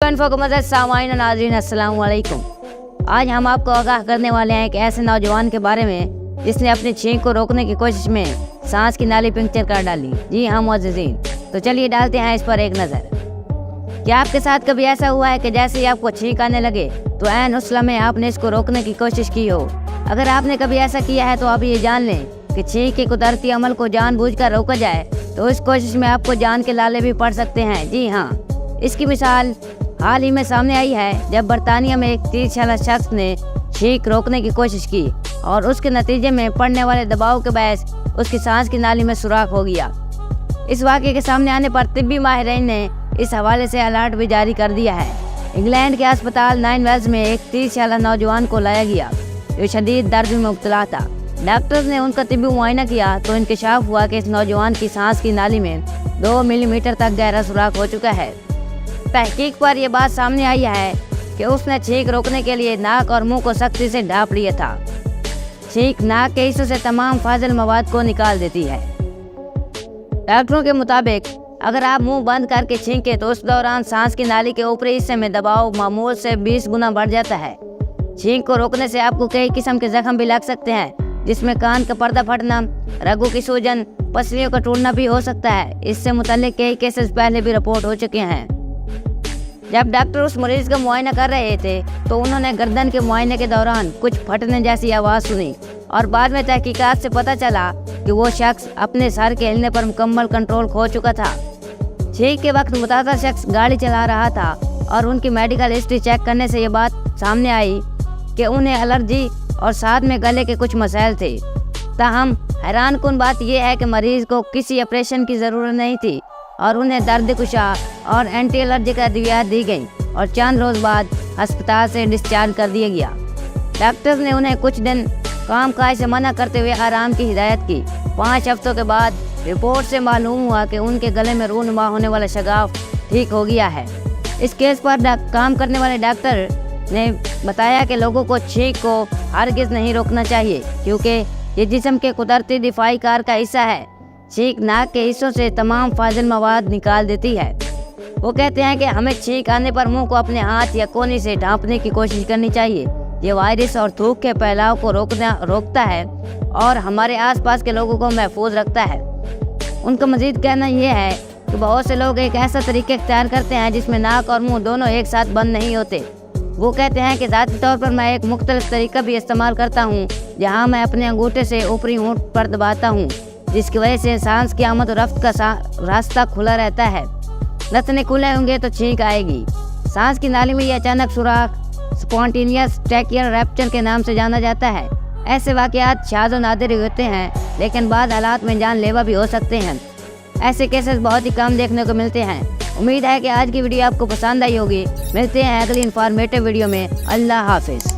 Info को मदद सामाइन नाज़रीन अस्सलाम वालेकुम। आज हम आपको आगाह करने वाले हैं एक ऐसे नौजवान के बारे में जिसने अपनी छींक को रोकने की कोशिश में सांस की नाली पंक्चर कर डाली। जी हाँ मुअज़्ज़िज़ीन, तो चलिए डालते हैं इस पर एक नज़र। क्या आपके साथ कभी ऐसा हुआ है कि जैसे ही आपको छींक आने लगे तो ऐन उस लम्हे आपने इसको रोकने की कोशिश की हो? अगर आपने कभी ऐसा किया है तो आप ये जान लें कि छींक के कुदरती अमल को जानबूझकर रोका जाए तो इस कोशिश में आपको जान के लाले भी पड़ सकते हैं। जी हाँ, इसकी मिसाल हाल ही में सामने आई है जब बरतानिया में एक 30 साल शख्स ने छींक रोकने की कोशिश की और उसके नतीजे में पड़ने वाले दबाव के बायस उसकी सांस की नाली में सुराख हो गया। इस वाक़े के सामने आने पर तिब्बी माहिरीन ने इस हवाले से अलर्ट भी जारी कर दिया है। इंग्लैंड के अस्पताल 9 वेल्स में एक 30 साल नौजवान को लाया गया जो शदीद दर्द में मुब्तला था। डॉक्टर्स ने उनका तिब्बी मुआयना किया तो इंकशाफ हुआ कि इस नौजवान की सांस की नाली में 2 मिलीमीटर तक गहरा सुराख हो चुका है। तहकीक पर यह बात सामने आई है कि उसने छींक रोकने के लिए नाक और मुंह को सख्ती से ढाँप लिया था। छींक नाक के हिस्सों से तमाम फाजिल मवाद को निकाल देती है। डॉक्टरों के मुताबिक अगर आप मुंह बंद करके छींके तो उस दौरान सांस की नाली के ऊपरी हिस्से में दबाव मामूल से 20 गुना बढ़ जाता है। छींक को रोकने से आपको कई किस्म के जख्म भी लग सकते हैं, जिसमें कान का पर्दा फटना, रगों की सूजन, पसलियों का टूटना भी हो सकता है। इससे मुताल्लिक कई केसेस पहले भी रिपोर्ट हो चुके हैं। जब डॉक्टर उस मरीज का मुआयना कर रहे थे तो उन्होंने गर्दन के मुआयने के दौरान कुछ फटने जैसी आवाज़ सुनी और बाद में तहकीकात से पता चला कि वो शख्स अपने सर के हिलने पर मुकम्मल कंट्रोल खो चुका था। छींक के वक्त मुतादा शख्स गाड़ी चला रहा था और उनकी मेडिकल हिस्ट्री चेक करने से ये बात सामने आई कि उन्हें एलर्जी और साथ में गले के कुछ मसाइल थे। ताहम हैरान कुन बात यह है कि मरीज़ को किसी ऑपरेशन की ज़रूरत नहीं थी और उन्हें दर्द कुशा और एंटी एलर्जी का अद्वियात दी गई और चंद रोज़ बाद अस्पताल से डिस्चार्ज कर दिया गया। डॉक्टर्स ने उन्हें कुछ दिन काम काज से मना करते हुए आराम की हिदायत की। 5 हफ्तों के बाद रिपोर्ट से मालूम हुआ कि उनके गले में रूनुमा होने वाला शगाफ ठीक हो गया है। इस केस पर काम करने वाले डॉक्टर ने बताया कि लोगों को छींक को हरगिज़ नहीं रोकना चाहिए क्योंकि ये जिस्म के कुदरती दिफाई कार का हिस्सा है। छींक नाक के हिस्सों से तमाम फाजिल मवाद निकाल देती है। वो कहते हैं कि हमें छींक आने पर मुंह को अपने हाथ या कोहनी से ढांपने की कोशिश करनी चाहिए। ये वायरस और थूक के फैलाव को रोकता है और हमारे आसपास के लोगों को महफूज रखता है। उनका मजीद कहना यह है कि बहुत से लोग एक ऐसा तरीका इख्तियार करते हैं जिसमें नाक और मुंह दोनों एक साथ बंद नहीं होते। वो कहते हैं कि ज़ाती तौर पर मैं एक मुख्तलिफ तरीका भी इस्तेमाल करता हूँ जहाँ मैं अपने अंगूठे से ऊपरी होंठ पर दबाता हूँ, जिसकी वजह से सांस की आमद और रफ्त का रास्ता खुला रहता है। नथने खुले होंगे तो छींक आएगी। सांस की नाली में ये अचानक सुराख स्पॉन्टेनियस ट्रैकियल रैप्चर के नाम से जाना जाता है। ऐसे वाक़यात शाज़ व नादिर होते हैं लेकिन बाद हालात में जानलेवा भी हो सकते हैं। ऐसे केसेस बहुत ही कम देखने को मिलते हैं। उम्मीद है कि आज की वीडियो आपको पसंद आई होगी। मिलते हैं अगली इन्फॉर्मेटिव वीडियो में। अल्लाह हाफिज़।